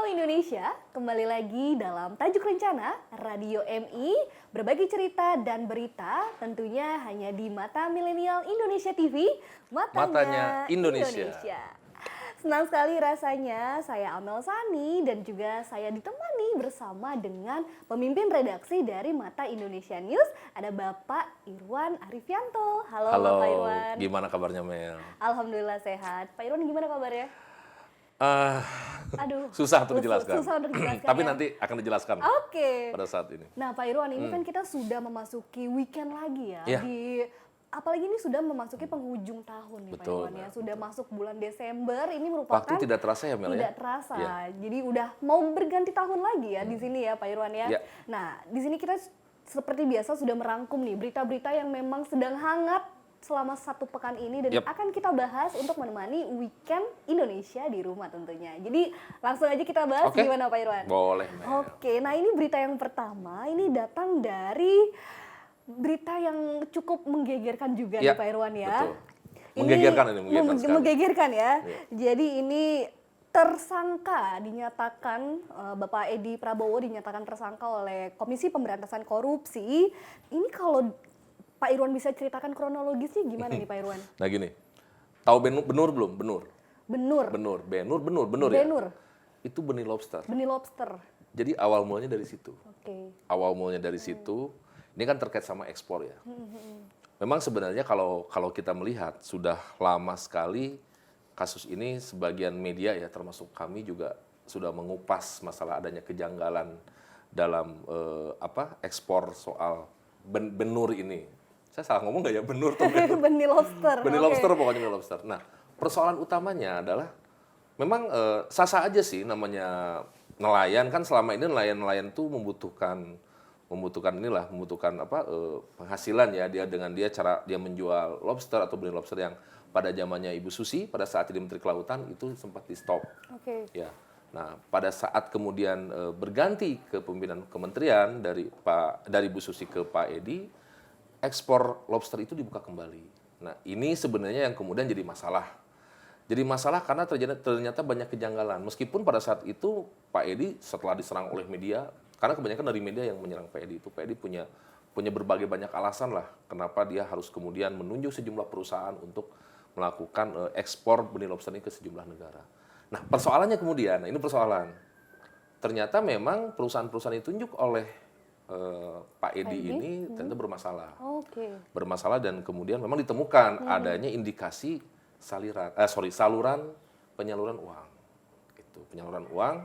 Indonesia, kembali lagi dalam Tajuk Rencana Radio MI, berbagi cerita dan berita tentunya hanya di Mata Milenial Indonesia TV, Matanya Indonesia. Senang sekali rasanya saya Amel Sani dan juga saya ditemani bersama dengan pemimpin redaksi dari Mata Indonesia News, ada Bapak Irwan Arifianto. Halo Bapak Irwan. Gimana kabarnya Mel? Alhamdulillah sehat. Pak Irwan gimana kabarnya? Aduh, susah untuk dijelaskan. Susah untuk dijelaskan. Tapi ya? nanti akan dijelaskan. Oke. Pada saat ini. Nah, Pak Irwan, ini kan kita sudah memasuki weekend lagi ya. Iya. Apalagi ini sudah memasuki penghujung tahun nih, Betul, Pak Irwan ya. Sudah masuk bulan Desember, ini merupakan Waktu tidak terasa ya Mel ya? Tidak terasa. Iya. Jadi udah mau berganti tahun lagi ya di sini ya, Pak Irwan ya. Iya. Nah, di sini kita seperti biasa sudah merangkum nih berita-berita yang memang sedang hangat selama satu pekan ini dan akan kita bahas untuk menemani weekend Indonesia di rumah tentunya. Jadi langsung aja kita bahas gimana Pak Irwan? Boleh. Oke, nah ini berita yang pertama ini datang dari berita yang cukup menggegerkan juga nih Pak Irwan ya. Betul. Menggegerkan ini, menggegerkan ya. Jadi ini tersangka dinyatakan Bapak Edi Prabowo dinyatakan tersangka oleh Komisi Pemberantasan Korupsi. Ini kalau Pak Irwan bisa ceritakan kronologisnya gimana nih Pak Irwan? Nah gini, tahu Benur belum? Benur. Benur Ya. Benur. Itu benih lobster. Benih lobster. Jadi awal mulanya dari situ. Oke. Awal mulanya dari situ. Ini kan terkait sama ekspor ya. Memang sebenarnya kalau kita melihat sudah lama sekali kasus ini sebagian media ya termasuk kami juga sudah mengupas masalah adanya kejanggalan dalam ekspor soal benur ini. Saya salah ngomong nggak ya benur tuh? Benih lobster. Benih lobster pokoknya benih lobster. Nah persoalan utamanya adalah memang sah-sah aja sih namanya nelayan kan selama ini nelayan tuh membutuhkan penghasilan ya cara dia menjual lobster atau benih lobster yang pada zamannya Ibu Susi pada saat jadi Menteri Kelautan itu sempat di stop. Oke. Ya. Nah, pada saat kemudian berganti kepemimpinan kementerian dari Bu Susi ke Pak Edi, ekspor lobster itu dibuka kembali. Nah, ini sebenarnya yang kemudian jadi masalah. Jadi masalah karena ternyata banyak kejanggalan. Meskipun pada saat itu Pak Edi setelah diserang oleh media, karena kebanyakan dari media yang menyerang Pak Edi itu, Pak Edi punya berbagai banyak alasan lah kenapa dia harus kemudian menunjuk sejumlah perusahaan untuk melakukan ekspor benih lobster ini ke sejumlah negara. Nah, persoalannya kemudian, ini persoalan. Ternyata memang perusahaan-perusahaan ditunjuk oleh Pak Edi ini ternyata bermasalah. Bermasalah dan kemudian memang ditemukan adanya indikasi saluran penyaluran uang. Itu penyaluran uang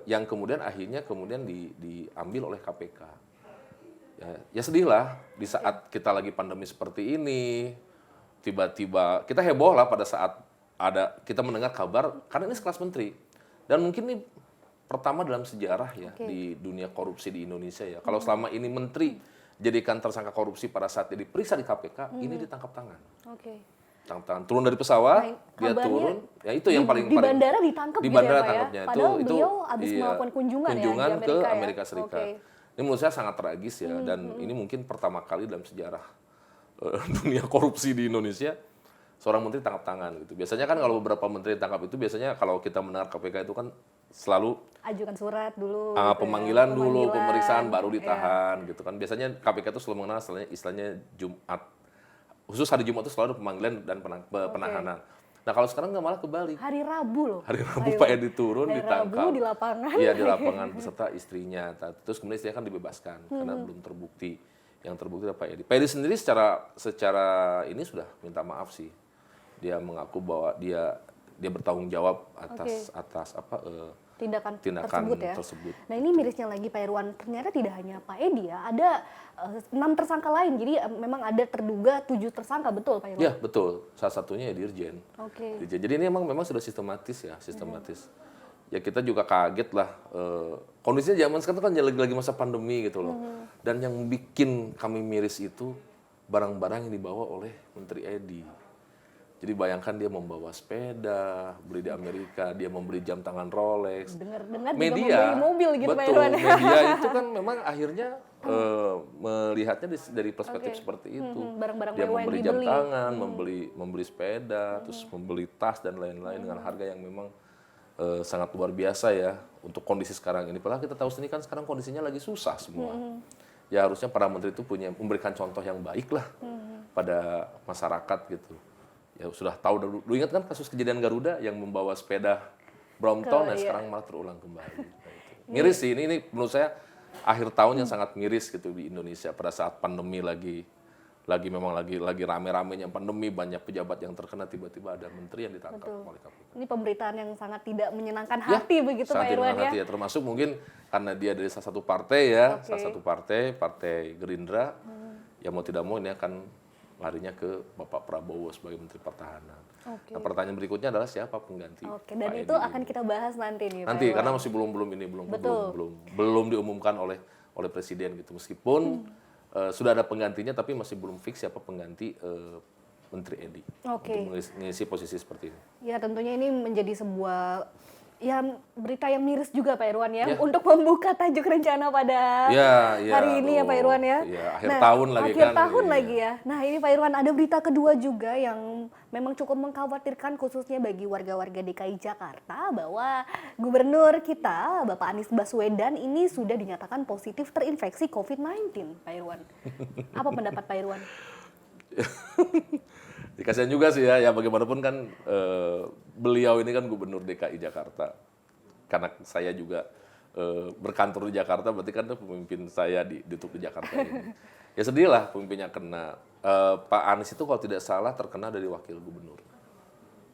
yang kemudian akhirnya diambil oleh KPK. Ya sedih lah di saat kita lagi pandemi seperti ini, tiba-tiba kita heboh lah pada saat kita mendengar kabar karena ini sekelas menteri dan mungkin ini pertama dalam sejarah ya di dunia korupsi di Indonesia ya. Kalau selama ini menteri jadikan tersangka korupsi pada saat dia diperiksa di KPK, ini ditangkap tangan. Tangkap tangan, turun dari pesawat, dia turun, ya itu yang paling di bandara ditangkap di bandara gitu ya, tangkapnya. Padahal beliau habis melakukan kunjungan ya ke Amerika Serikat. Ini menurut saya sangat tragis ya dan ini mungkin pertama kali dalam sejarah dunia korupsi di Indonesia seorang menteri tangkap tangan gitu. Biasanya kan kalau beberapa menteri ditangkap itu biasanya kalau kita mendengar KPK itu kan selalu ajukan surat dulu, pemanggilan dulu, pemeriksaan baru ditahan gitu kan. Biasanya KPK itu selalu mengenal istilahnya Jumat. Khusus hari Jumat itu selalu pemanggilan dan penahanan. Nah kalau sekarang nggak malah kebalik. Hari Rabu loh. Hari Rabu Pak Edi turun ditangkap. Rabu di lapangan. Iya di lapangan beserta istrinya. Terus kemudian istrinya kan dibebaskan karena belum terbukti. Yang terbukti adalah Pak Edi. Pak Edi sendiri secara ini sudah minta maaf sih. Dia mengaku bahwa dia bertanggung jawab atas tindakan tersebut. Nah ini mirisnya lagi Pak Irwan, ternyata tidak hanya Pak Edi ya, ada 6 tersangka lain. Jadi memang ada terduga 7 tersangka, betul Pak Irwan? Iya betul, salah satunya ya Dirjen. Dirjen. Jadi ini memang sudah sistematis. Ya kita juga kaget lah, kondisinya zaman sekarang kan lagi masa pandemi gitu loh. Dan yang bikin kami miris itu barang-barang yang dibawa oleh Menteri Edi. Jadi bayangkan dia membawa sepeda, beli di Amerika, dia membeli jam tangan Rolex. Dengar-dengar media, juga membeli mobil gitu Pak Irwan. Betul, media itu kan memang akhirnya melihatnya dari perspektif seperti itu. Barang-barang dia mewah membeli yang jam dibeli. tangan, membeli sepeda, terus membeli tas dan lain-lain dengan harga yang memang sangat luar biasa ya untuk kondisi sekarang ini. Padahal kita tahu sendiri kan sekarang kondisinya lagi susah semua. Ya harusnya para menteri itu memberikan contoh yang baik lah pada masyarakat gitu. Ya sudah tahu dulu ingat kan kasus kejadian Garuda yang membawa sepeda Brompton, sekarang malah terulang kembali. Nah, itu. Miris sih ini menurut saya akhir tahun yang sangat miris gitu di Indonesia pada saat pandemi lagi rame-ramenya pandemi, banyak pejabat yang terkena, tiba-tiba ada menteri yang ditangkap oleh KPK. Ini pemberitaan yang sangat tidak menyenangkan hati begitu Pak Irwan ya. Hati ya. Termasuk mungkin karena dia dari salah satu partai ya, salah satu Partai Gerindra, ya mau tidak mau ini akan larinya ke Bapak Prabowo sebagai Menteri Pertahanan. Nah, pertanyaan berikutnya adalah siapa pengganti? Dan itu akan kita bahas nanti nih. Nanti karena masih belum diumumkan oleh Presiden gitu. Meskipun sudah ada penggantinya, tapi masih belum fix siapa pengganti Menteri Edi untuk mengisi posisi seperti ini. Ya tentunya ini menjadi sebuah berita yang miris juga Pak Irwan ya, untuk membuka tajuk rencana pada hari ini ya Pak Irwan ya. Akhir tahun lagi akhir tahun lagi ya. Nah ini Pak Irwan ada berita kedua juga yang memang cukup mengkhawatirkan khususnya bagi warga-warga DKI Jakarta bahwa Gubernur kita Bapak Anies Baswedan ini sudah dinyatakan positif terinfeksi COVID-19 Pak Irwan. Apa pendapat Pak Irwan? Dikasihan juga sih ya bagaimanapun kan beliau ini kan Gubernur DKI Jakarta. Karena saya juga berkantor di Jakarta, berarti kan pemimpin saya di Jakarta ini. Ya sedih lah pemimpinnya kena. Pak Anies itu kalau tidak salah terkena dari wakil gubernur.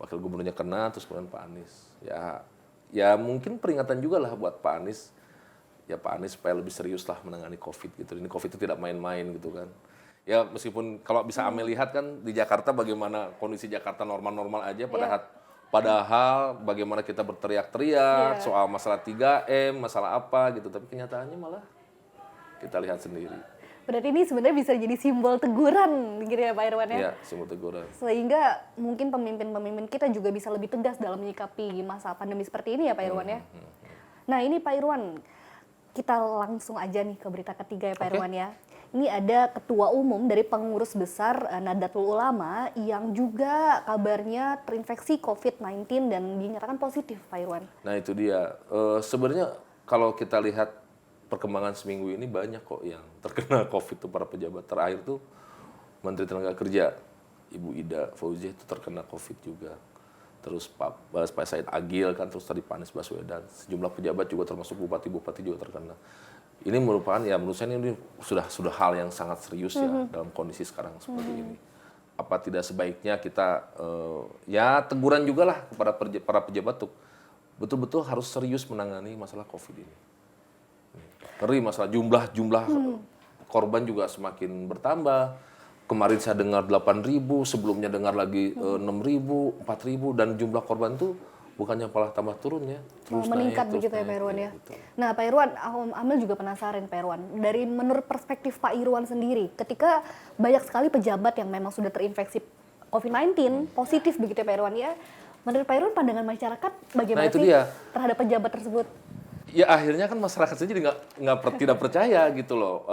Wakil gubernurnya kena, terus kemudian Pak Anies. Ya mungkin peringatan juga lah buat Pak Anies. Ya Pak Anies supaya lebih serius lah menangani COVID gitu. Ini COVID itu tidak main-main gitu kan. Ya meskipun kalau bisa Amel lihat kan di Jakarta bagaimana kondisi Jakarta normal-normal aja, padahal bagaimana kita berteriak-teriak soal masalah 3M, masalah apa gitu, tapi kenyataannya malah kita lihat sendiri. Berarti ini sebenarnya bisa jadi simbol teguran gitu ya Pak Irwan ya? Iya, simbol teguran. Sehingga mungkin pemimpin-pemimpin kita juga bisa lebih tegas dalam menyikapi masa pandemi seperti ini ya Pak Irwan ya? Nah ini Pak Irwan, kita langsung aja nih ke berita ketiga ya Pak Irwan ya. Ini ada Ketua Umum dari Pengurus Besar Nahdlatul Ulama yang juga kabarnya terinfeksi COVID-19 dan dinyatakan positif, Pak Irwan. Nah itu dia. Sebenarnya kalau kita lihat perkembangan seminggu ini banyak kok yang terkena COVID itu para pejabat. Terakhir tuh Menteri Tenaga Kerja Ibu Ida Fauziah itu terkena COVID juga. Terus Pak Said Agil kan, terus tadi Pak Anies Baswedan. Sejumlah pejabat juga termasuk bupati-bupati juga terkena. Ini merupakan menurut saya ini sudah hal yang sangat serius ya dalam kondisi sekarang seperti ini. Apa tidak sebaiknya kita teguran juga lah kepada para pejabat tuh betul-betul harus serius menangani masalah COVID ini. Ngeri masalah jumlah korban juga semakin bertambah. Kemarin saya dengar 8.000, sebelumnya dengar lagi 6.000, 4.000 dan jumlah korban tuh bukannya malah tambah turun ya, terus meningkat naik, begitu terus ya Pak Irwan ya. Gitu. Nah Pak Irwan, Amel juga penasaran Pak Irwan, dari menurut perspektif Pak Irwan sendiri, ketika banyak sekali pejabat yang memang sudah terinfeksi COVID-19 positif begitu ya Pak Irwan ya, menurut Pak Irwan pandangan masyarakat bagaimana sih terhadap pejabat tersebut? Ya akhirnya kan masyarakat sendiri tidak percaya gitu loh,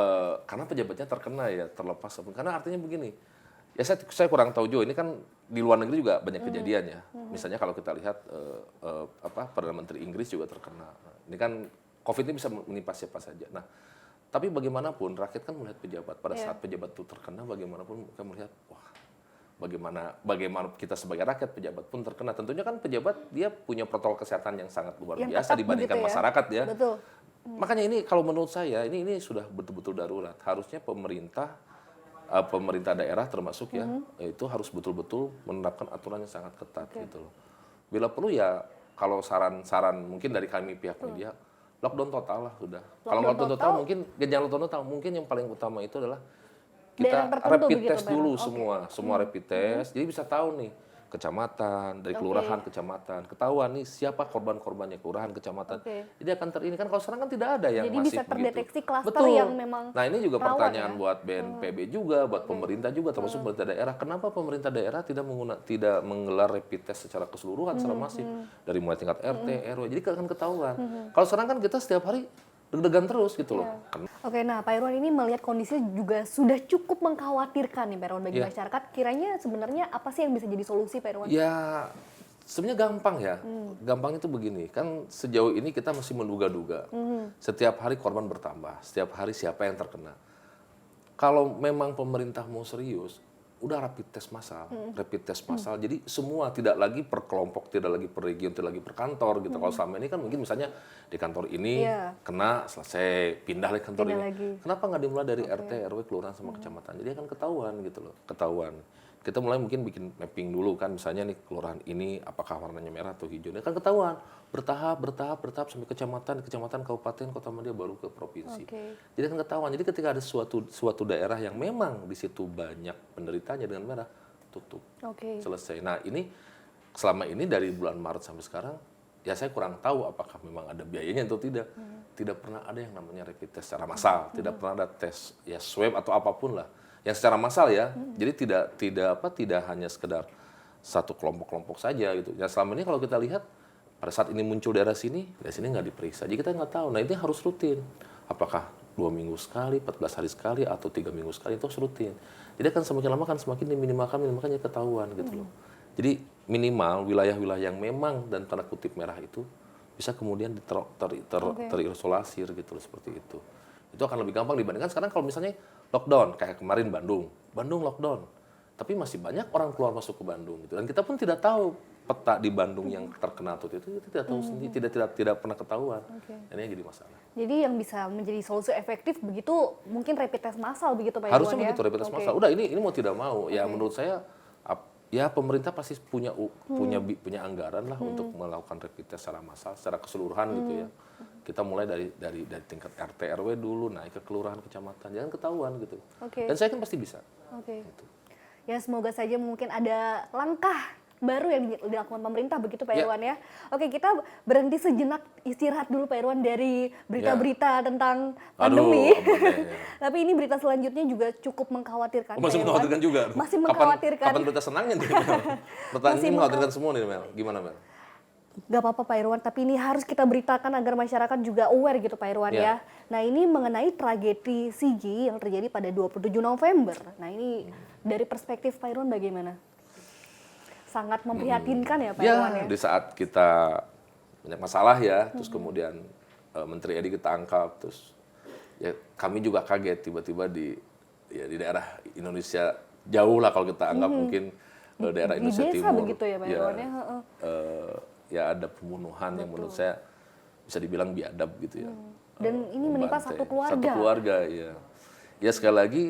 karena pejabatnya terkena ya, terlepas karena artinya begini. Ya saya kurang tahu juga, ini kan di luar negeri juga banyak kejadian ya. Misalnya kalau kita lihat Perdana Menteri Inggris juga terkena. Ini kan COVID ini bisa menimpa siapa saja. Nah, tapi bagaimanapun rakyat kan melihat pejabat. Pada saat pejabat itu terkena, bagaimanapun mereka melihat, wah, bagaimana kita sebagai rakyat, pejabat pun terkena. Tentunya kan pejabat dia punya protokol kesehatan yang sangat luar biasa dibandingkan masyarakat ya. Betul. Makanya ini kalau menurut saya ini sudah betul-betul darurat. Harusnya pemerintah daerah termasuk itu harus betul-betul menerapkan aturan yang sangat ketat gitu loh. Bila perlu ya kalau saran-saran mungkin dari kami pihak media lockdown total lah sudah. Kalau lockdown total mungkin jangan lockdown total, mungkin yang paling utama itu adalah kita rapid test dulu semua rapid test. Jadi bisa tahu nih kecamatan, dari kelurahan kecamatan, ketahuan nih siapa korban-korbannya kelurahan kecamatan. Jadi akan ini kan kalau sekarang kan tidak ada yang jadi masif bisa terdeteksi begitu. klaster yang memang. Nah ini juga rawan, pertanyaan buat BNPB juga, buat pemerintah juga, termasuk pemerintah daerah. Kenapa pemerintah daerah tidak menggelar rapid test secara keseluruhan, secara masif dari mulai tingkat RT, RW. Jadi akan ketahuan. Kalau sekarang kan kita setiap hari deg-degan terus gitu loh. Oke, nah Pak Irwan ini melihat kondisi juga sudah cukup mengkhawatirkan nih Pak Irwan bagi masyarakat. Kiranya sebenarnya apa sih yang bisa jadi solusi Pak Irwan? Ya Sebenarnya gampang ya. Gampangnya itu begini, kan sejauh ini kita masih menduga-duga. Setiap hari korban bertambah, setiap hari siapa yang terkena. Kalau memang pemerintah mau serius, udah rapid test massal, rapid test massal. Jadi semua, tidak lagi per kelompok, tidak lagi per region, tidak lagi per kantor gitu. Kalau selama ini kan mungkin misalnya di kantor ini kena, selesai, pindah lagi kantor Pindah ini. lagi. Kenapa nggak dimulai dari RT, RW, kelurahan sama kecamatan? Jadi akan ketahuan gitu loh, ketahuan. Kita mulai mungkin bikin mapping dulu kan, misalnya nih kelurahan ini apakah warnanya merah atau hijau. Dia kan ketahuan bertahap sampai kecamatan, kabupaten, kota media baru ke provinsi. Jadi kan ketahuan. Jadi ketika ada suatu daerah yang memang di situ banyak penderitanya dengan merah, tutup. Selesai. Nah, ini selama ini dari bulan Maret sampai sekarang ya saya kurang tahu apakah memang ada biayanya atau tidak. Tidak pernah ada yang namanya rapid test secara massal, tidak pernah ada tes ya swab atau apapun lah yang secara massal ya. Jadi tidak hanya sekedar satu kelompok-kelompok saja gitu. Ya selama ini kalau kita lihat pada saat ini muncul daerah sini nggak diperiksa. Jadi kita nggak tahu. Nah, ini harus rutin. Apakah 2 minggu sekali, 14 hari sekali, atau 3 minggu sekali, itu harus rutin. Jadi kan semakin lama kan semakin diminimalkan ya ketahuan gitu loh. Jadi minimal wilayah-wilayah yang memang dan tanda kutip merah itu bisa kemudian terisolasi gitu loh, seperti itu. Itu akan lebih gampang dibandingkan sekarang kalau misalnya lockdown kayak kemarin Bandung lockdown, tapi masih banyak orang keluar masuk ke Bandung gitu. Dan kita pun tidak tahu peta di Bandung yang terkena atau itu tidak tahu sendiri, tidak pernah ketahuan. Dan ini jadi masalah. Jadi yang bisa menjadi solusi efektif begitu mungkin rapid test massal begitu Pak Irwan Harusnya ya? begitu rapid test massal. Udah ini mau tidak mau ya menurut saya ya pemerintah pasti punya anggaran lah untuk melakukan rapid test secara massal, secara keseluruhan gitu ya. Kita mulai dari tingkat RT RW dulu, naik ke kelurahan, kecamatan, jangan ketahuan gitu. Dan saya kan pasti bisa. Gitu. Ya semoga saja mungkin ada langkah baru yang dilakukan pemerintah begitu Pak Irwan ya. Oke, kita berhenti sejenak, istirahat dulu Pak Irwan dari berita-berita tentang pandemi. Tapi ini berita selanjutnya juga cukup mengkhawatirkan. Masih mengkhawatirkan juga. Masih mengkhawatirkan. Kapan berita senangnya nih? Pertanyaan ini mengkhawatirkan semua nih Mel. Gimana Mel? Gak apa-apa Pak Irwan, tapi ini harus kita beritakan agar masyarakat juga aware gitu Pak Irwan ya. Nah, ini mengenai tragedi Sigi yang terjadi pada 27 November. Nah, ini dari perspektif Pak Irwan bagaimana? Sangat memprihatinkan ya Pak Irwan ya. Di saat kita banyak masalah ya, terus kemudian Menteri Edi ketangkap, terus ya kami juga kaget tiba-tiba di daerah Indonesia jauh lah kalau kita anggap mungkin daerah Indonesia di desa Timur. Begitu ya Pak Irwan ya. Ya ada pembunuhan yang menurut saya bisa dibilang biadab gitu ya. Dan ini menimpa satu keluarga. Satu keluarga ya. Ya sekali lagi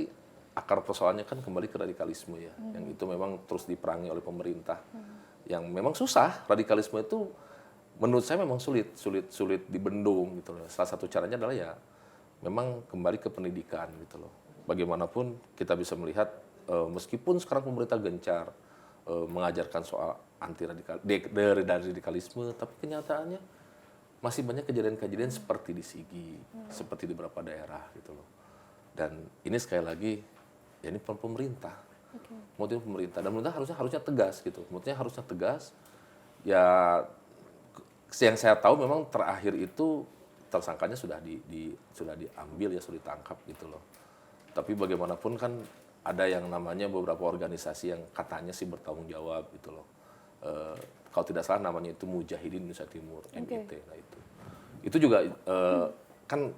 akar persoalannya kan kembali ke radikalisme ya, yang itu memang terus diperangi oleh pemerintah, yang memang susah. Radikalisme itu menurut saya memang sulit dibendung gitu loh. Salah satu caranya adalah ya memang kembali ke pendidikan gitu loh. Bagaimanapun kita bisa melihat meskipun sekarang pemerintah gencar mengajarkan soal dari radikalisme, tapi kenyataannya masih banyak kejadian-kejadian seperti di Sigi, seperti di beberapa daerah gitu loh. Dan ini sekali lagi ya ini pemerintah, motif pemerintah, dan pemerintah harusnya tegas gitu, motifnya harusnya tegas. Ya yang saya tahu memang terakhir itu tersangkanya sudah diambil ya, sudah ditangkap gitu loh. Tapi bagaimanapun kan ada yang namanya beberapa organisasi yang katanya sih bertanggung jawab gitu loh. Kalau tidak salah namanya itu Mujahidin Indonesia Timur, MIT. Nah itu juga kan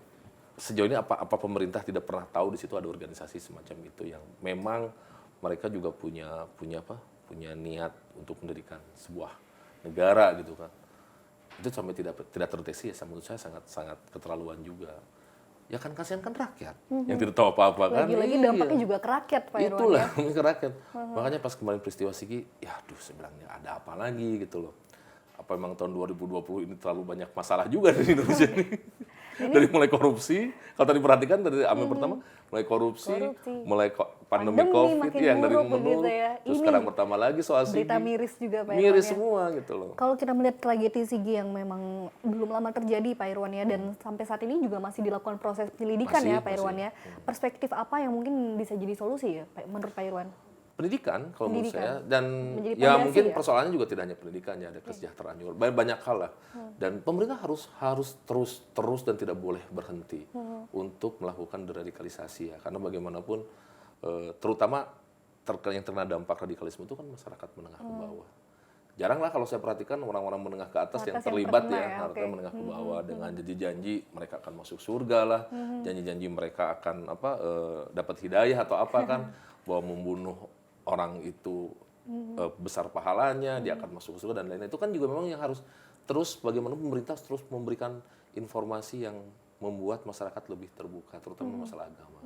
sejauh ini apa pemerintah tidak pernah tahu di situ ada organisasi semacam itu yang memang mereka juga punya niat untuk mendirikan sebuah negara gitu kan. Itu sampai tidak terdeteksi ya, menurut saya sangat keterlaluan juga. Ya kan kasihan kan rakyat yang tidak tahu apa-apa kan. Lagi-lagi dampaknya juga ke rakyat Pak Irwan. Itulah ke rakyat. Makanya pas kemarin peristiwa Sigi, ya aduh saya bilangnya ada apa lagi gitu loh. Apa memang tahun 2020 ini terlalu banyak masalah juga di Indonesia ini. Dari mulai korupsi, kalau tadi perhatikan dari Amil pertama, mulai korupsi, mulai pandemi COVID yang dari menurun, ya. Terus sekarang pertama lagi soal Sigi. Berita miris juga Pak Irwan. Miris semua gitu loh. Kalau kita melihat tragedi Sigi yang memang belum lama terjadi Pak Irwan ya, dan sampai saat ini juga masih dilakukan proses penyelidikan ya Pak Irwan ya. Perspektif apa yang mungkin bisa jadi solusi ya menurut Pak Irwan? Pendidikan kalau menurut saya, dan ya mungkin persoalannya juga tidak hanya pendidikan ya, ada kesejahteraan juga, banyak hal lah. Dan pemerintah harus terus dan tidak boleh berhenti untuk melakukan deradikalisasi ya, karena bagaimanapun terutama yang terkena dampak radikalisme itu kan masyarakat menengah ke bawah. jarang lah kalau saya perhatikan orang-orang menengah ke atas yang Atas yang terlibat terkena ya, ya, harta oke. menengah ke bawah dengan janji-janji mereka akan masuk surga lah, janji-janji mereka akan dapat hidayah atau apa kan, bahwa membunuh orang itu besar pahalanya, dia akan masuk surga dan lain-lain. Itu kan juga memang yang harus terus bagaimana pemerintah terus memberikan informasi yang membuat masyarakat lebih terbuka, terutama masalah agama.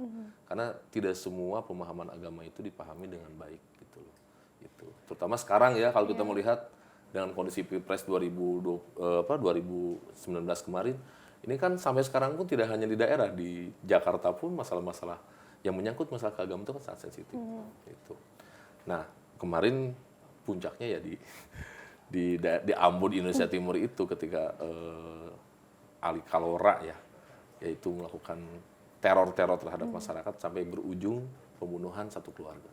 Karena tidak semua pemahaman agama itu dipahami dengan baik gitu loh. Itu. Terutama sekarang ya kalau kita melihat dengan kondisi Pilpres 2019 kemarin, ini kan sampai sekarang pun tidak hanya di daerah, di Jakarta pun masalah-masalah yang menyangkut masalah keagamaan itu kan sangat sensitif. Gitu. Nah, kemarin puncaknya ya di Ambon Indonesia Timur itu ketika Ali Kalora ya, yaitu melakukan teror-teror terhadap masyarakat sampai berujung pembunuhan satu keluarga.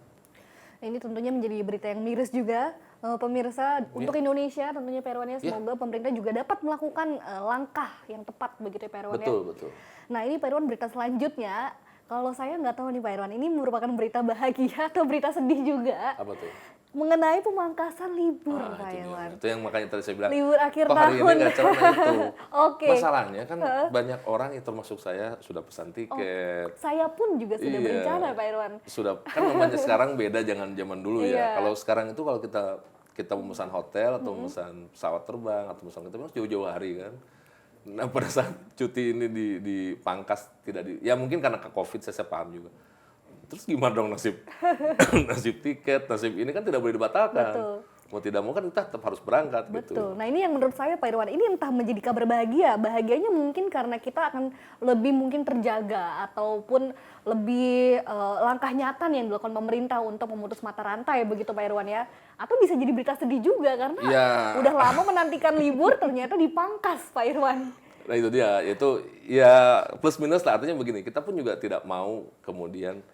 Ini tentunya menjadi berita yang miris juga, pemirsa, untuk Indonesia tentunya Pak Irwan ya, semoga pemerintah juga dapat melakukan langkah yang tepat begitu ya Pak Irwan ya. Betul, betul. Nah ini Pak Irwan, berita selanjutnya, kalau saya nggak tahu nih Pak Irwan, ini merupakan berita bahagia atau berita sedih juga, Apa tuh? mengenai pemangkasan libur Pak Itu dia. Irwan. Itu yang makanya tadi saya bilang, Libur akhir kok hari tahun. ini nggak cerah itu. Oke. Masalahnya kan banyak orang yang termasuk saya sudah pesan tiket. Saya pun juga sudah Iya. berencana Pak Irwan. Sudah, kan namanya sekarang beda jangan zaman dulu Iya. ya. Kalau sekarang itu kalau kita memesan hotel atau memesan pesawat terbang atau memesan kita jauh-jauh hari kan. Nah pada saat cuti ini dipangkas ya mungkin karena ke COVID saya paham juga. Terus gimana dong nasib nasib tiket, nasib ini kan tidak boleh dibatalkan. Betul. Mau tidak mau kan kita tetap harus berangkat gitu. Betul. Nah ini yang menurut saya Pak Irwan, ini entah menjadi kabar bahagia. Bahagianya mungkin karena kita akan lebih mungkin terjaga ataupun lebih langkah nyata nih yang dilakukan pemerintah untuk memutus mata rantai begitu Pak Irwan ya. Atau bisa jadi berita sedih juga karena Ya. udah lama menantikan libur ternyata dipangkas Pak Irwan. Nah itu dia, itu ya plus minus lah artinya begini, kita pun juga tidak mau kemudian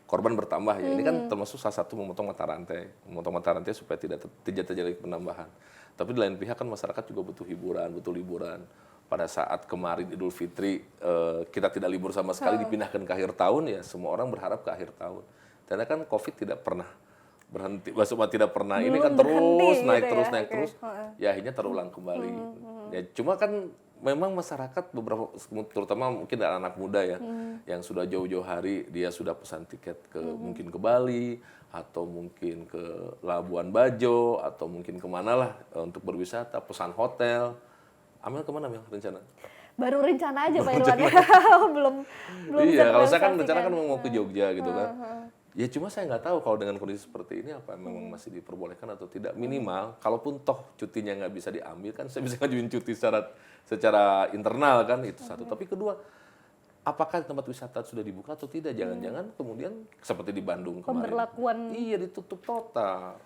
korban bertambah ya. Ini kan termasuk salah satu memotong mata rantai supaya tidak terjadi penambahan. Tapi di lain pihak kan masyarakat juga butuh liburan. Pada saat kemarin Idul Fitri kita tidak libur sama sekali dipindahkan ke akhir tahun ya semua orang berharap ke akhir tahun. Karena kan COVID tidak pernah berhenti, maksudnya tidak pernah ini kan Belum terus berhenti naik gitu terus ya. naik Oke. terus. Ya akhirnya terulang kembali. Ya cuma kan memang masyarakat beberapa terutama mungkin anak muda ya yang sudah jauh-jauh hari dia sudah pesan tiket ke mungkin ke Bali atau mungkin ke Labuan Bajo atau mungkin kemana lah untuk berwisata, pesan hotel. Amel kemana Amel rencana? Baru rencana aja Pak Irwan ya. belum bisa Iya, kalau saya kan rencana terrealisasikan. kan mau ke Jogja gitu kan. Ya cuma saya nggak tahu kalau dengan kondisi seperti ini apa memang masih diperbolehkan atau tidak. Minimal, kalaupun toh cutinya nggak bisa diambil kan saya bisa ngajuin cuti secara internal kan itu satu. Tapi kedua, apakah tempat wisata sudah dibuka atau tidak? Jangan-jangan kemudian seperti di Bandung kemarin. Pemberlakuan. Iya ditutup total.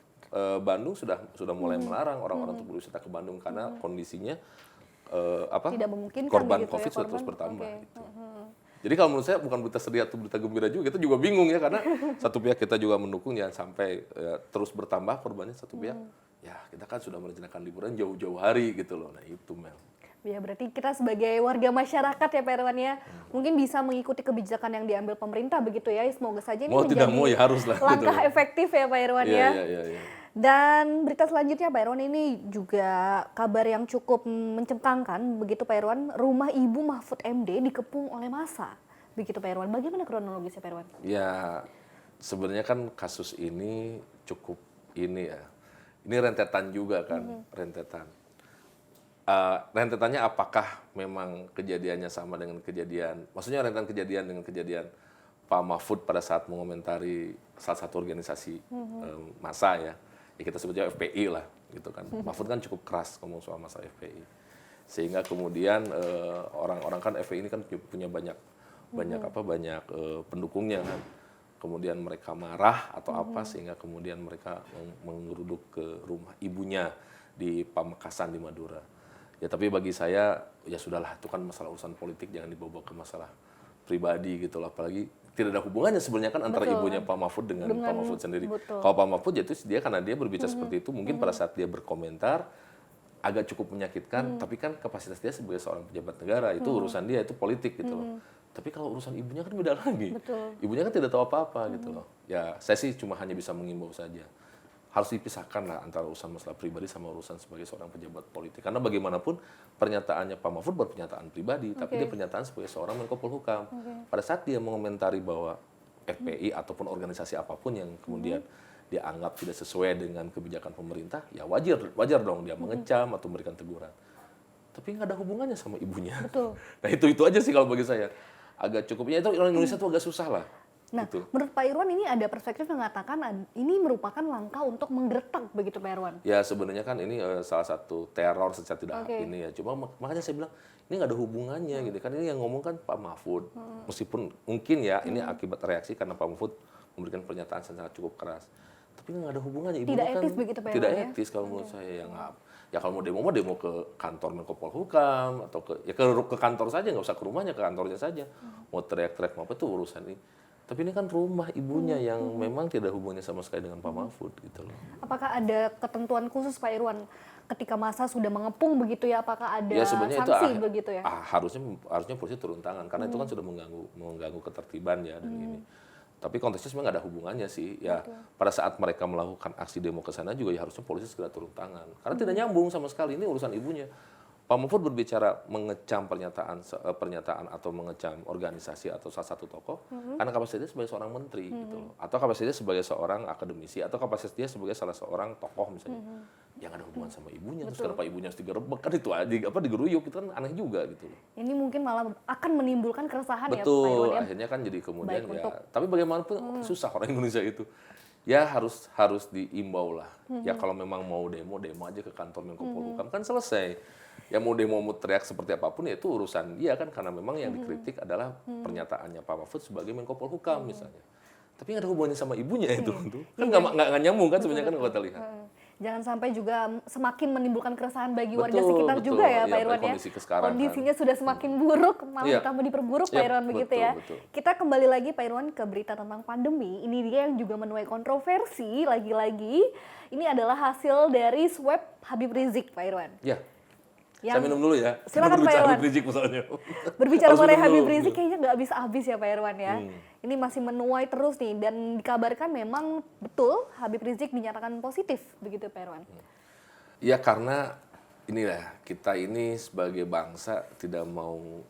Bandung sudah mulai melarang orang-orang untuk berwisata ke Bandung karena kondisinya Tidak memungkinkan korban begitu ya, COVID sudah korban. terus bertambah. Oke. Gitu. Jadi kalau menurut saya bukan berita sedih atau berita gembira juga, kita juga bingung ya karena satu pihak kita juga mendukung jangan sampai terus bertambah korbannya, satu pihak ya kita kan sudah merencanakan liburan jauh-jauh hari gitu loh. Nah itu Mel. Ya berarti kita sebagai warga masyarakat ya Pak Irwan ya, mungkin bisa mengikuti kebijakan yang diambil pemerintah begitu ya. Semoga saja ini Mau menjadi tidak mau ya harus lah. langkah efektif ya Pak Irwan Iya, ya. iya. Dan berita selanjutnya Pak Irwan, ini juga kabar yang cukup mencengkangkan begitu Pak Irwan. Rumah Ibu Mahfud MD dikepung oleh massa begitu Pak Irwan. Bagaimana kronologisnya Pak Irwan? Ya sebenarnya kan kasus ini cukup ini ya. Ini rentetan juga kan, rentetan. Rentetannya apakah memang kejadiannya sama dengan kejadian, maksudnya rentetan kejadian dengan kejadian Pak Mahfud pada saat mengomentari salah satu organisasi massa ya kita sebutnya FPI lah gitu kan. Mahfud kan cukup keras ngomong soal massa FPI. Sehingga kemudian orang-orang kan FPI ini kan punya banyak pendukungnya kan. Kemudian mereka marah atau apa sehingga kemudian mereka menggeruduk ke rumah ibunya di Pamekasan di Madura. Ya tapi bagi saya ya sudahlah, itu kan masalah urusan politik, jangan dibawa ke masalah pribadi gitu loh. Apalagi tidak ada hubungannya sebenarnya kan antara ibunya Pak Mahfud dengan Pak Mahfud sendiri. betul. Kalau Pak Mahfud ya itu dia karena dia berbicara seperti itu mungkin pada saat dia berkomentar agak cukup menyakitkan, tapi kan kapasitas dia sebagai seorang pejabat negara itu urusan dia, itu politik gitu loh. Tapi kalau urusan ibunya kan beda lagi. Betul. Ibunya kan tidak tahu apa-apa gitu loh. Ya saya sih cuma hanya bisa mengimbau saja. harus dipisahkan lah antara urusan masalah pribadi sama urusan sebagai seorang pejabat politik. Karena bagaimanapun pernyataannya Pak Mahfud pernyataan pribadi, tapi dia pernyataan sebagai seorang Menko Polhukam. Pada saat dia mengomentari bahwa FPI ataupun organisasi apapun yang kemudian dia anggap tidak sesuai dengan kebijakan pemerintah, ya wajar dong dia mengecam atau memberikan teguran. Tapi nggak ada hubungannya sama ibunya. Betul. Nah itu aja sih kalau bagi saya. Agak cukupnya itu orang Indonesia tuh agak susah lah. Nah, Gitu. menurut Pak Irwan ini ada perspektif yang mengatakan ini merupakan langkah untuk menggertak begitu Pak Irwan. Ya sebenarnya kan ini salah satu teror secara tidak Oke. ini ya. Cuma makanya saya bilang ini nggak ada hubungannya gitu kan. Ini yang ngomong kan Pak Mahfud. Meskipun mungkin ya ini akibat reaksi karena Pak Mahfud memberikan pernyataan secara cukup keras. Tapi nggak ada hubungannya. Ibu Tidak kan etis begitu, Pak tidak Irwan, ya? etis kalau menurut saya. Ya kalau mau demo ke kantor Menko Polhukam atau ke kantor saja, nggak usah ke rumahnya, ke kantornya saja. Mau teriak-teriak mau apa itu urusan ini. Tapi ini kan rumah ibunya yang memang tidak hubungannya sama sekali dengan Pak Mahfud gitu loh. Apakah ada ketentuan khusus Pak Irwan ketika masa sudah mengepung begitu ya? Apakah ada Ya sebenarnya itu sanksi begitu ya? harusnya polisi turun tangan karena itu kan sudah mengganggu ketertiban ya dan ini. Tapi konteksnya sebenarnya nggak ada hubungannya sih. Ya pada saat mereka melakukan aksi demo ke sana juga ya harusnya polisi segera turun tangan karena tidak nyambung sama sekali, ini urusan ibunya. Pak Mahfud berbicara mengecam pernyataan atau mengecam organisasi atau salah satu tokoh karena kapasitasnya sebagai seorang menteri gitu loh, atau kapasitasnya sebagai seorang akademisi atau kapasitasnya sebagai salah seorang tokoh misalnya yang ada hubungan sama ibunya. Terus kenapa ibunya harus digerebek, kan itu aja digeruyuk, itu kan aneh juga gitu loh. Ini mungkin malah akan menimbulkan keresahan ya Pak Betul, Irwan ya. akhirnya kan jadi kemudian Baik ya tapi bagaimanapun susah orang Indonesia itu. Ya harus diimbau lah. Ya kalau memang mau demo aja ke kantor Menko Polhukam kan selesai. Ya mau demo mau teriak seperti apapun ya itu urusan dia kan, karena memang yang dikritik adalah pernyataannya Pak Mahfud sebagai Menko Polhukam misalnya. Tapi nggak ada hubungannya sama ibunya itu. Kan nggak nyambung kan sebenarnya kan kalau kita lihat. Jangan sampai juga semakin menimbulkan keresahan bagi warga Betul, sekitar betul. juga ya Iya, Pak Irwan ya. kondisi sekarang kan. Kondisinya sudah semakin buruk, malah Iya. ditambah diperburuk Pak Iya, Irwan begitu ya. betul. Kita kembali lagi Pak Irwan ke berita tentang pandemi. Ini dia yang juga menuai kontroversi lagi-lagi. Ini adalah hasil dari swab Habib Rizik Pak Irwan. Ya, Yang saya minum dulu ya. Silakan, Pak Berbicara Irwan. Habib Rizik misalnya. berbicara Harus mengenai minum Habib dulu. Rizik kayaknya nggak habis-habis ya Pak Irwan ya. Ini masih menuai terus nih dan dikabarkan memang betul Habib Rizik dinyatakan positif begitu Pak Irwan. Ya karena inilah kita ini sebagai bangsa tidak mau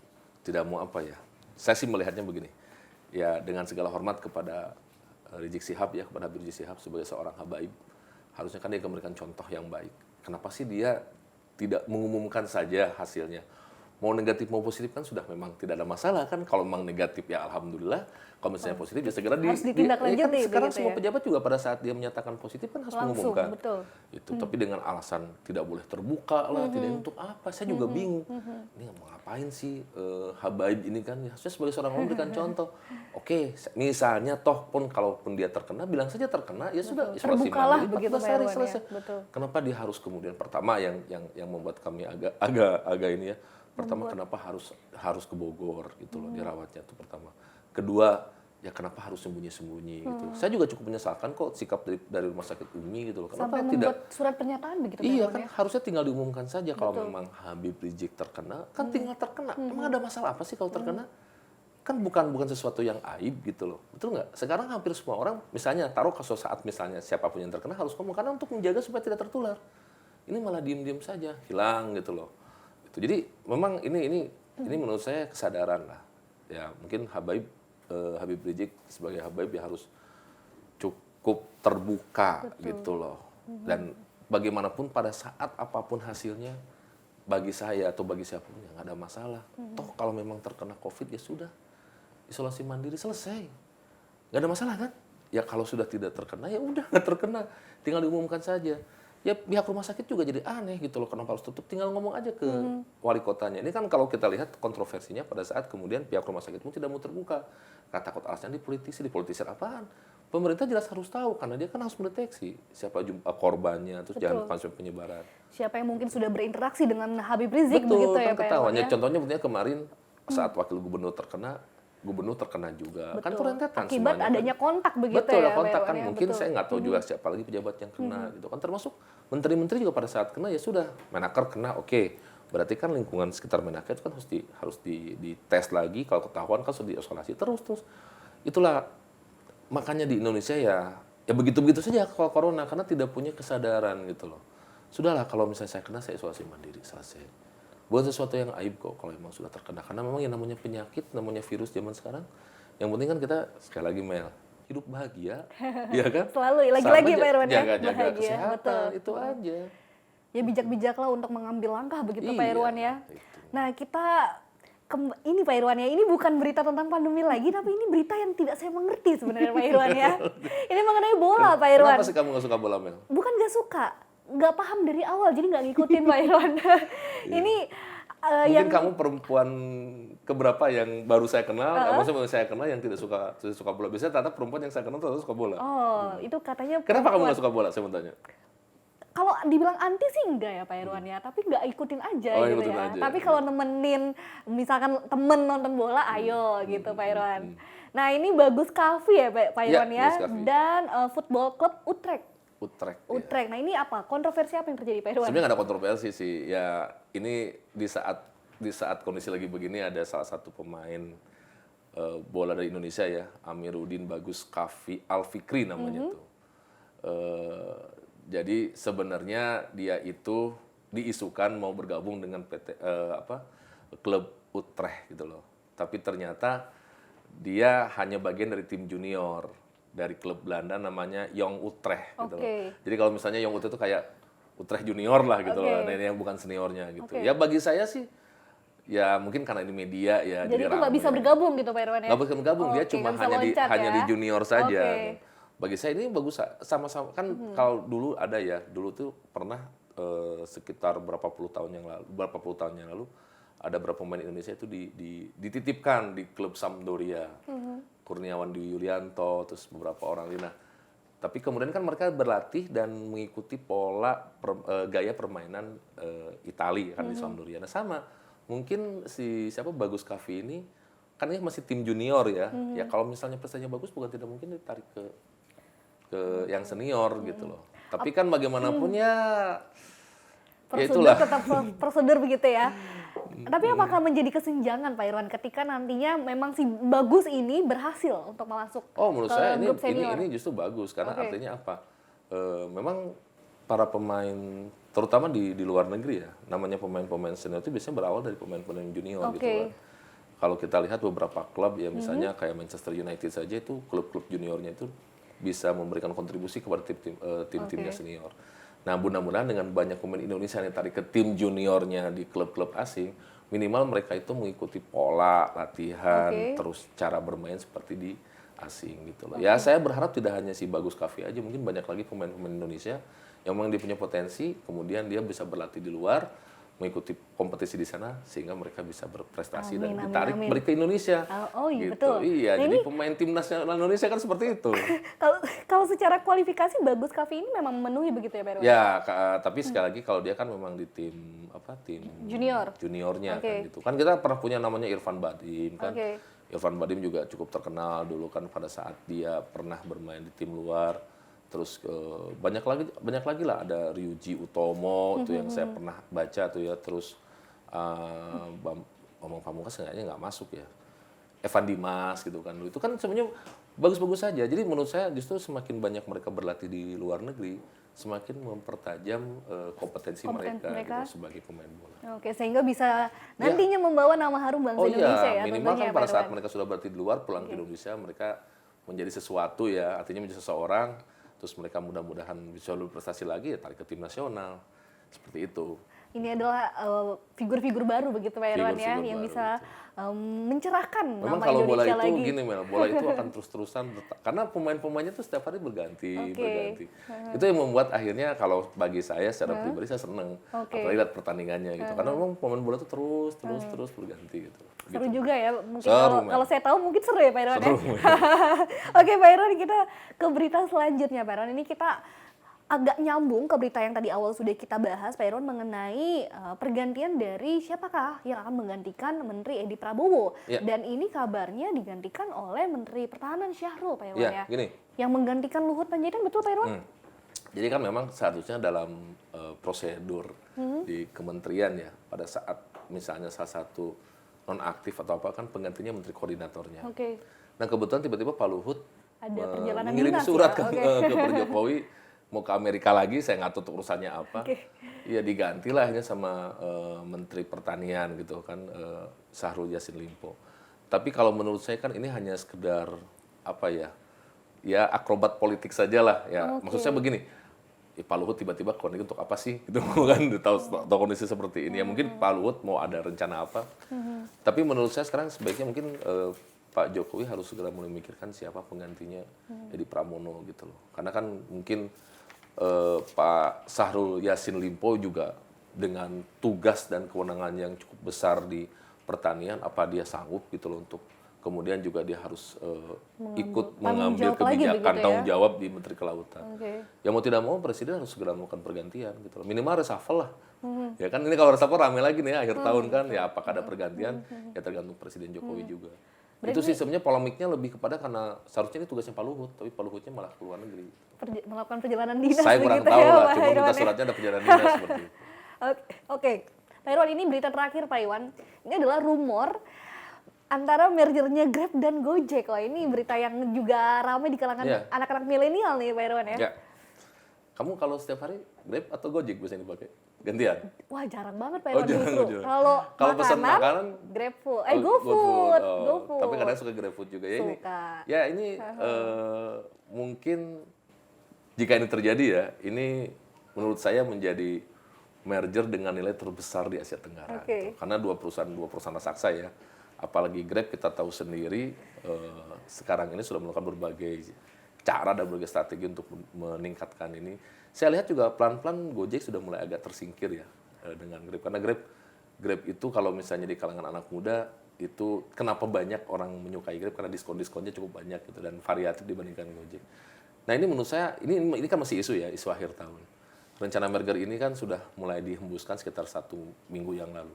apa ya. Saya sih melihatnya begini. Ya dengan segala hormat kepada Rizik Syihab ya, kepada Habib Rizik Syihab sebagai seorang habaib, harusnya kan dia memberikan contoh yang baik. Kenapa sih dia tidak mengumumkan saja hasilnya? Mau negatif mau positif kan sudah memang tidak ada masalah kan. Kalau memang negatif ya alhamdulillah. Kalau misalnya positif ya segera Harus ditindaklanjuti kan sekarang begitu semua ya? pejabat juga pada saat dia menyatakan positif kan harus Langsung, mengumumkan. betul. Itu tapi dengan alasan tidak boleh terbuka lah, tidak untuk apa? Saya juga bingung. Ini mau ngapain sih habaib ini kan? Harusnya sebagai seorang memberikan contoh. Oke, misalnya toh pun kalaupun dia terkena, bilang saja terkena, ya sudah isolasi Terbukalah mandiri begitu, 14 Pak hari Irwan, ya. selesai. Betul. Kenapa dia harus kemudian pertama yang membuat kami agak ini ya. Pertama kenapa harus ke Bogor gitu loh dirawatnya itu pertama. Kedua, ya kenapa harus sembunyi-sembunyi gitu. Saya juga cukup menyesalkan kok sikap dari Rumah Sakit Umi gitu loh. Kenapa Sampai tidak membuat surat pernyataan begitu Pak Iya Irwan kan ya. harusnya tinggal diumumkan saja kalau memang Habib Rizik terkena, kan tinggal terkena. Emang ada masalah apa sih kalau terkena? Kan bukan sesuatu yang aib gitu loh. Betul nggak? Sekarang hampir semua orang, misalnya taruh kasus saat misalnya siapapun yang terkena harus ngomong karena untuk menjaga supaya tidak tertular. Ini malah diem-diem saja, hilang gitu loh. Itu jadi memang ini menurut saya kesadaran lah. Ya mungkin Habib Rizik sebagai habaib ya harus cukup terbuka gitu loh. Dan bagaimanapun pada saat apapun hasilnya bagi saya atau bagi siapapun ya nggak ada masalah. Toh kalau memang terkena COVID ya sudah isolasi mandiri selesai, nggak ada masalah kan? Ya kalau sudah tidak terkena ya udah nggak terkena, tinggal diumumkan saja. Ya pihak rumah sakit juga jadi aneh gitu loh, kenapa harus tutup? Tinggal ngomong aja ke wali kotanya. Ini kan kalau kita lihat kontroversinya pada saat kemudian pihak rumah sakit pun tidak mau terbuka. Karena takut alasan dipolitisir apaan? Pemerintah jelas harus tahu karena dia kan harus mendeteksi siapa korbannya, terus jangan sampai penyebaran. Siapa yang mungkin sudah berinteraksi dengan Habib Rizik Betul, begitu ya kan Pak ketahuan. Irwan Ya, ya. contohnya buktinya kemarin saat wakil gubernur terkena juga. Kan itu rentetan Akibat semuanya. adanya kontak begitu Betul, ya ada kontak Pak kan Irwan ya. mungkin Betul. saya nggak tahu juga siapa lagi pejabat yang kena gitu kan, termasuk menteri-menteri juga pada saat kena ya sudah Menaker kena, oke. Berarti kan lingkungan sekitar Menaker itu kan harus dites lagi, kalau ketahuan kan harus diisolasi terus. Itulah makanya di Indonesia ya ya begitu-begitu saja kalau corona karena tidak punya kesadaran gitu loh. Sudahlah kalau misalnya saya kena saya isolasi mandiri selesai. Bukan sesuatu yang aib kok kalau memang sudah terkena karena memang yang namanya penyakit, namanya virus zaman sekarang. Yang penting kan kita sekali lagi Mel, hidup bahagia, ya kan? Selalu lagi-lagi Pak Irwan ya, jaga-jaga bahagia, kesehatan betul. itu aja. Ya bijak-bijaklah untuk mengambil langkah begitu Pak Iya, Irwan ya. itu. Nah kita ini Pak Irwan ya, ini bukan berita tentang pandemi lagi, tapi ini berita yang tidak saya mengerti sebenarnya Pak Irwan ya. Ini mengenai bola Pak Irwan. Kenapa sih kamu nggak suka bola Mel? Bukan nggak suka, nggak paham dari awal, jadi nggak ngikutin Pak Irwan. Ini Mungkin kamu perempuan keberapa yang baru saya kenal, maksudnya baru saya kenal yang tidak suka bola. Biasanya ternyata perempuan yang saya kenal ternyata suka bola. Oh, itu katanya Kenapa kamu nggak suka bola? Saya mau tanya. kalau dibilang anti sih enggak ya Pak Irwan ya, tapi nggak ikutin aja Oh, gitu ikutin ya. aja. Tapi kalau nemenin, misalkan temen nonton bola, ayo gitu Pak Irwan. Nah ini Bagus Kavi ya Pak Irwan ya, Bagus Kavi. dan Football Club Utrecht. Utrecht. Ya. Utrecht. Nah ini apa? Kontroversi apa yang terjadi Pak Irwan? Sebenarnya nggak ada kontroversi sih. Ya ini di saat kondisi lagi begini ada salah satu pemain bola dari Indonesia ya, Amiruddin Bagus Kavi Alfikri namanya tuh. Jadi sebenarnya dia itu diisukan mau bergabung dengan klub Utrecht gitu loh. Tapi ternyata dia hanya bagian dari tim junior dari klub Belanda namanya Jong Utrecht gitu loh. Jadi kalau misalnya Jong Utrecht itu kayak Utrecht junior lah gitu loh. Nah, ini yang bukan seniornya gitu. Ya bagi saya sih ya mungkin karena ini media ya. Jadi itu nggak bisa bergabung gitu Pak Irwan ya? Nggak bisa bergabung, dia cuma hanya di junior saja. Bagi saya ini bagus sama-sama kan kalau dulu ada ya, dulu tuh pernah sekitar berapa puluh tahun yang lalu ada beberapa pemain Indonesia itu dititipkan di klub Sampdoria. Kurniawan Dwi Yulianto, terus beberapa orang lain. Nah, tapi kemudian kan mereka berlatih dan mengikuti pola gaya permainan Italia kan di Sampdoria. Nah sama, mungkin siapa Bagus Kavi ini kan ini masih tim junior ya. Ya kalau misalnya prestasinya bagus bukan tidak mungkin ditarik ke yang senior gitu loh. Tapi kan bagaimanapun ya prosedur tetap prosedur begitu ya. Tapi apakah menjadi kesenjangan Pak Irwan ketika nantinya memang si Bagus ini berhasil untuk masuk menurut ke saya grup senior? ini justru bagus karena artinya apa? Memang para pemain terutama di luar negeri ya, namanya pemain-pemain senior itu biasanya berawal dari pemain-pemain junior gitu kan. Kalau kita lihat beberapa klub ya misalnya kayak Manchester United saja itu klub-klub juniornya itu bisa memberikan kontribusi kepada tim-timnya senior. Nah, mudah-mudahan dengan banyak pemain Indonesia yang tarik ke tim juniornya di klub-klub asing, minimal mereka itu mengikuti pola latihan, terus cara bermain seperti di asing gitu loh. Ya, saya berharap tidak hanya si Bagus Kavi aja, mungkin banyak lagi pemain-pemain Indonesia yang memang dia punya potensi, kemudian dia bisa berlatih di luar, mengikuti kompetisi di sana sehingga mereka bisa berprestasi dan ditarik balik ke Indonesia. Oh iya gitu. betul. Iya, nah, jadi pemain timnas Indonesia kan seperti itu. Kalau secara kualifikasi Bagus Kavi ini memang memenuhi begitu ya Pak Irwan? Ya, tapi sekali lagi kalau dia kan memang di tim juniornya kan gitu. Kan kita pernah punya namanya Irfan Badim kan. Irfan Badim juga cukup terkenal dulu kan pada saat dia pernah bermain di tim luar. Terus banyak lagi lah, ada Ryuji Utomo itu yang saya pernah baca tuh ya. Terus Bambang Pamungkas kayaknya nggak masuk ya. Evan Dimas gitu kan. Itu kan sebenarnya bagus-bagus saja. Jadi menurut saya justru semakin banyak mereka berlatih di luar negeri, semakin mempertajam kompetensi mereka gitu, sebagai pemain bola. Oke, sehingga bisa nantinya membawa nama harum bangsa Indonesia ya. Minimal kan pada saat mereka sudah berlatih di luar, pulang ke Indonesia, mereka menjadi sesuatu ya, artinya menjadi seseorang. Terus mereka mudah-mudahan bisa lebih prestasi lagi ya tarik ke tim nasional seperti itu. Ini adalah figur-figur baru begitu Pak Irwan ya yang bisa mencerahkan memang nama kalau Indonesia bola itu lagi. gini Mel, bola itu akan terus-terusan karena pemain-pemainnya tuh setiap hari berganti. Itu yang membuat akhirnya kalau bagi saya secara pribadi saya seneng apalagi lihat pertandingannya gitu. Karena memang pemain bola itu terus berganti gitu. Seru juga ya, mungkin Seru, kalau saya tahu mungkin seru ya Pak Irwan. Seru, ya? Oke Pak Irwan, kita ke berita selanjutnya Pak Irwan. Ini kita agak nyambung ke berita yang tadi awal sudah kita bahas Pak Irwan mengenai pergantian dari siapakah yang akan menggantikan Menteri Edi Prabowo. Dan ini kabarnya digantikan oleh Menteri Pertahanan Syahrul Pak Irwan ya. Gini. Yang menggantikan Luhut Panjaitan, betul Pak Irwan? Jadi kan memang seharusnya dalam prosedur di kementerian ya, pada saat misalnya salah satu nonaktif atau apa kan penggantinya menteri koordinatornya. Nah kebetulan tiba-tiba Pak Luhut Ada perjalanan mengirim dinas surat ya? Oke. ke Pak Jokowi mau ke Amerika lagi, saya nggak tahu urusannya apa. Ya digantilah ini sama Menteri Pertanian gitu kan, Syahrul Yassin Limpo. Tapi kalau menurut saya kan ini hanya sekedar apa ya akrobat politik saja lah ya. Maksud saya begini, Pak Luhut tiba-tiba ke luar negeri untuk apa sih? Gitu kan tahu kondisi seperti ini. Ya mungkin Pak Luhut mau ada rencana apa. Tapi menurut saya sekarang sebaiknya mungkin Pak Jokowi harus segera mulai memikirkan siapa penggantinya Edi Pramono gitu loh. Karena kan mungkin Pak Syahrul Yassin Limpo juga dengan tugas dan kewenangan yang cukup besar di pertanian, apa dia sanggup gitu loh untuk kemudian juga dia harus ikut mengambil kebijakan tanggung jawab di Menteri Kelautan. Ya mau tidak mau Presiden harus segera melakukan pergantian gitu loh. Minimal reshuffle lah. Ya kan ini kalau reshuffle rame lagi nih ya, akhir tahun kan ya apakah ada pergantian ya tergantung Presiden Jokowi juga. Berarti itu sih sebenarnya polemiknya lebih kepada karena seharusnya ini tugasnya Pak Luhut, tapi Pak Luhutnya malah ke luar negeri. Melakukan perjalanan dinas. Saya kurang tahu lah, cuma minta suratnya ada perjalanan dinas seperti itu. Oke, Pak Irwan, ini berita terakhir Pak Iwan. Ini adalah rumor antara mergernya Grab dan Gojek. Wah, ini berita yang juga ramai di kalangan anak-anak milenial nih Pak Irwan ya. Ya. Kamu kalau setiap hari Grab atau Gojek biasanya dipakai? Gantian? Wah, jarang banget Pak Irwan justru. Kalau pesan makanan GrabFood. GoFood. GoFood. Tapi kadang suka GrabFood juga ya ini. Ya ini mungkin jika ini terjadi ya, ini menurut saya menjadi merger dengan nilai terbesar di Asia Tenggara. Karena dua perusahaan raksasa ya. Apalagi Grab kita tahu sendiri sekarang ini sudah melakukan berbagai cara dan berbagai strategi untuk meningkatkan ini. Saya lihat juga pelan-pelan Gojek sudah mulai agak tersingkir ya dengan Grab. Karena Grab itu kalau misalnya di kalangan anak muda itu kenapa banyak orang menyukai Grab karena diskon-diskonnya cukup banyak gitu dan variatif dibandingkan Gojek. Nah ini menurut saya ini kan masih isu ya, isu akhir tahun. Rencana merger ini kan sudah mulai dihembuskan sekitar 1 minggu yang lalu.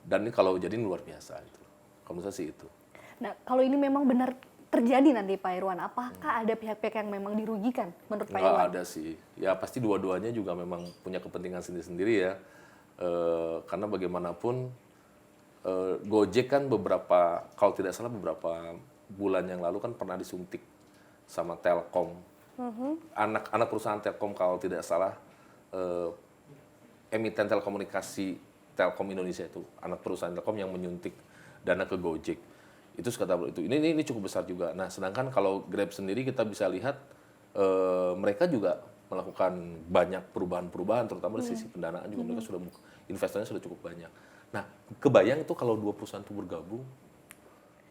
Dan ini kalau jadi luar biasa itu. Kalau menurut saya sih itu. Nah kalau ini memang benar terjadi nanti Pak Irwan, apakah ada pihak-pihak yang memang dirugikan menurut Pak Irwan? Nggak ada sih. Ya pasti dua-duanya juga memang punya kepentingan sendiri-sendiri ya. Karena bagaimanapun Gojek kan kalau tidak salah beberapa bulan yang lalu kan pernah disuntik sama Telkom. Anak perusahaan Telkom kalau tidak salah emiten telekomunikasi Telkom Indonesia itu anak perusahaan Telkom yang menyuntik dana ke Gojek. Itu sekitar itu. Ini cukup besar juga. Nah, sedangkan kalau Grab sendiri kita bisa lihat mereka juga melakukan banyak perubahan-perubahan terutama dari sisi pendanaan juga mereka sudah investornya sudah cukup banyak. Nah, kebayang itu kalau dua perusahaan itu bergabung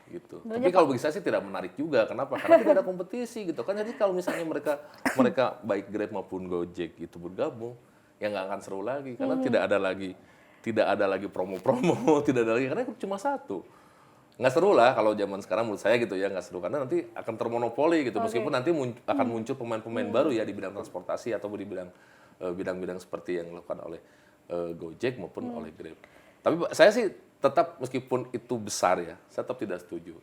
gitu. Tapi kalau bagi saya sih tidak menarik juga. Kenapa? Karena tidak ada kompetisi gitu kan. Jadi kalau misalnya mereka baik Grab maupun Gojek itu bergabung, ya nggak akan seru lagi karena tidak ada lagi promo-promo, tidak ada lagi karena cuma satu. Nggak seru lah kalau zaman sekarang menurut saya gitu ya, nggak seru karena nanti akan termonopoli gitu. Meskipun nanti akan muncul pemain-pemain baru ya di bidang transportasi atau di bidang seperti yang dilakukan oleh Gojek maupun oleh Grab. Tapi saya sih tetap meskipun itu besar ya, saya tetap tidak setuju.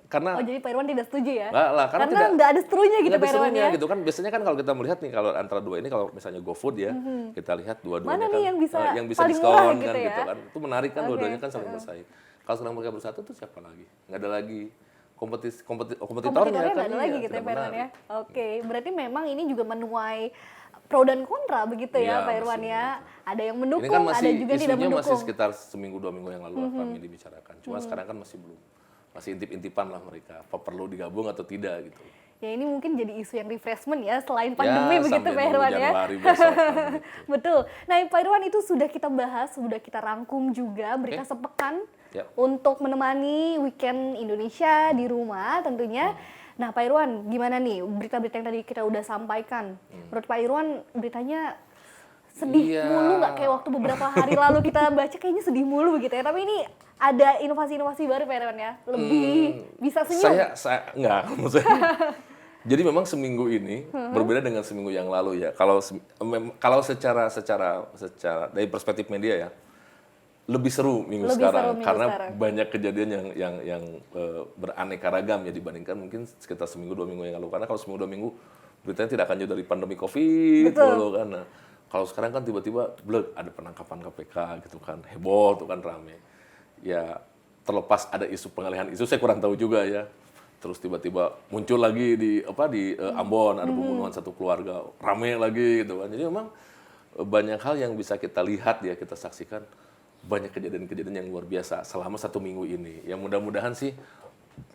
Karena jadi Pak Irwan tidak setuju ya? Nggak lah, karena nggak ada serunya gitu Pak Irwan ya? gitu kan. Biasanya kan kalau kita melihat nih kalau antara dua ini kalau misalnya GoFood ya, kita lihat dua-duanya mana kan nih yang bisa diskon gitu kan ya? gitu kan. Itu menarik kan dua-duanya kan saling bersaing. Kalau sekarang mereka bersatu tuh siapa lagi? Nggak ada lagi kompetitornya kan. Nggak ada lagi gitu ya Pak Irwan ya? Oke, berarti memang ini juga menuai pro dan kontra begitu ya Pak Irwan ya. Ada yang mendukung, ini kan masih, ada juga tidak mendukung. masih sekitar seminggu 2 minggu yang lalu lah kami dibicarakan. Cuma sekarang kan masih belum. Masih intip-intipan lah mereka. Apa perlu digabung atau tidak gitu. Ya ini mungkin jadi isu yang refreshment ya selain pandemi begitu Pak Irwan ya. Januari besok kan, gitu. Betul. Nah Pak Irwan itu sudah kita bahas, sudah kita rangkum juga berita sepekan untuk menemani weekend Indonesia di rumah tentunya. Nah Pak Irwan gimana nih berita-berita yang tadi kita udah sampaikan? Menurut Pak Irwan beritanya sedih mulu nggak kayak waktu beberapa hari lalu kita baca kayaknya sedih mulu begitu ya. Tapi ini ada inovasi-inovasi baru Pak Irwan ya, lebih bisa senyum. Saya enggak, maksudnya. Jadi memang seminggu ini berbeda dengan seminggu yang lalu ya. Kalau secara dari perspektif media ya, lebih seru minggu sekarang karena banyak kejadian yang beraneka ragam ya dibandingkan mungkin sekitar seminggu 2 minggu yang lalu. Karena kalau seminggu 2 minggu beritanya tidak akan jauh dari pandemi Covid dulu kan. Nah, kalau sekarang kan tiba-tiba ada penangkapan KPK gitu kan, heboh tuh kan rame. Ya terlepas ada isu pengalihan isu saya kurang tahu juga ya. terus tiba-tiba muncul lagi di Ambon ada pembunuhan satu keluarga, rame lagi gitu kan. Jadi memang banyak hal yang bisa kita lihat ya, kita saksikan, banyak kejadian-kejadian yang luar biasa selama 1 minggu ini. Yang mudah-mudahan sih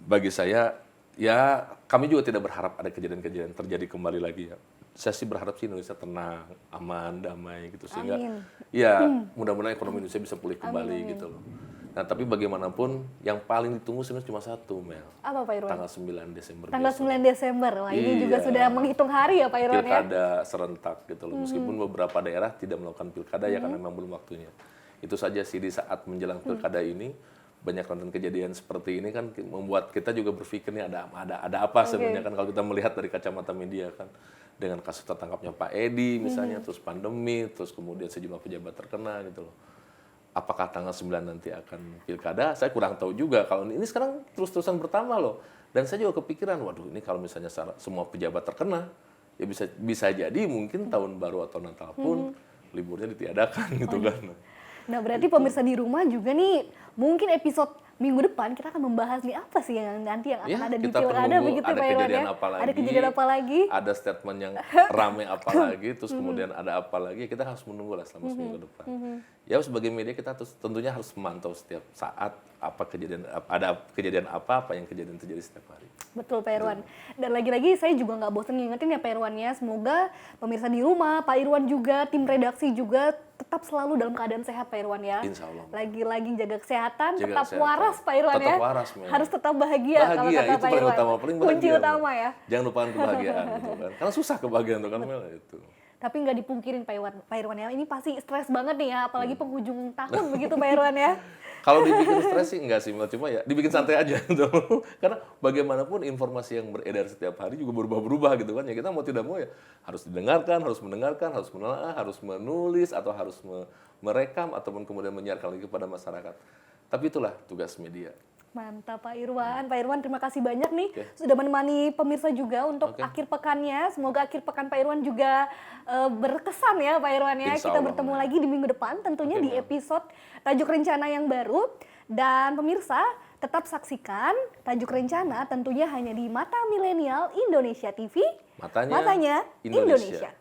bagi saya ya, kami juga tidak berharap ada kejadian-kejadian terjadi kembali lagi ya. Saya sih berharap sih Indonesia tenang, aman, damai gitu, sehingga ya mudah-mudahan ekonomi Indonesia bisa pulih kembali gitu loh. Nah, tapi bagaimanapun yang paling ditunggu sebenarnya cuma satu, Mel. Apa Pak Irwan? Tanggal 9 Desember Tanggal besok. 9 Desember. Wah, ini juga Iya. sudah menghitung hari ya Pak Irwan ya. Pilkada serentak gitu loh. Meskipun beberapa daerah tidak melakukan pilkada ya karena memang belum waktunya. Itu saja sih, di saat menjelang pilkada ini banyak nonton kejadian seperti ini kan membuat kita juga berpikir nih ada apa sebenarnya kan, kalau kita melihat dari kacamata media kan, dengan kasus tertangkapnya Pak Edi misalnya, terus pandemi, terus kemudian sejumlah pejabat terkena gitu loh. Apakah tanggal 9 nanti akan pilkada? Saya kurang tahu juga. Kalau ini sekarang terus-terusan bertambah loh. Dan saya juga kepikiran, waduh ini kalau misalnya semua pejabat terkena, ya bisa jadi mungkin tahun baru atau Natal pun liburnya ditiadakan gitu kan. Nah, berarti pemirsa di rumah juga nih, mungkin episode minggu depan kita akan membahas nih apa sih yang nanti yang akan ada di kita pilkada penunggu begitu ada Pak Irwan kejadian ya. apa lagi, Ada kejadian apa lagi? ada statement yang rame apa lagi, terus kemudian ada apa lagi, kita harus menunggu lah selama seminggu depan. Ya sebagai media kita tentunya harus memantau setiap saat ada kejadian apa yang kejadian terjadi setiap hari. Betul Pak Irwan. Dan lagi-lagi saya juga nggak bosan ngingetin ya Pak Irwan ya. Semoga pemirsa di rumah, Pak Irwan juga, tim redaksi juga tetap selalu dalam keadaan sehat Pak Irwan ya. Insya Allah. Lagi-lagi jaga kesehatan, Jaga tetap kesehatan. waras Pak Irwan Tetap ya. waras, Mel. Harus tetap bahagia kalau Bahagia, kata itu Pak paling Irwan. utama, paling Kunci bahagia, utama Mel. ya. Jangan lupakan kebahagiaan gitu kan. Karena susah kebahagiaan tuh kan, Mel, itu. Tapi nggak dipungkirin Pak Irwan ya. Ini pasti stres banget nih ya, apalagi penghujung tahun begitu Pak Irwan ya. Kalau dibikin stres sih enggak sih, Mel. Cuma ya dibikin santai aja gitu. Karena bagaimanapun informasi yang beredar setiap hari juga berubah-berubah gitu kan. Ya kita mau tidak mau ya harus didengarkan, harus mendengarkan, harus menelaah, harus menulis, atau harus merekam, ataupun kemudian menyiarkan lagi kepada masyarakat. Tapi itulah tugas media. Mantap Pak Irwan. Pak Irwan terima kasih banyak nih sudah menemani pemirsa juga untuk akhir pekannya. Semoga akhir pekan Pak Irwan juga berkesan ya Pak Irwan ya. Insya Kita Allah, bertemu lagi di minggu depan tentunya di episode Tajuk Rencana yang baru. Dan pemirsa tetap saksikan Tajuk Rencana tentunya hanya di Mata Milenial Indonesia TV. Matanya Indonesia.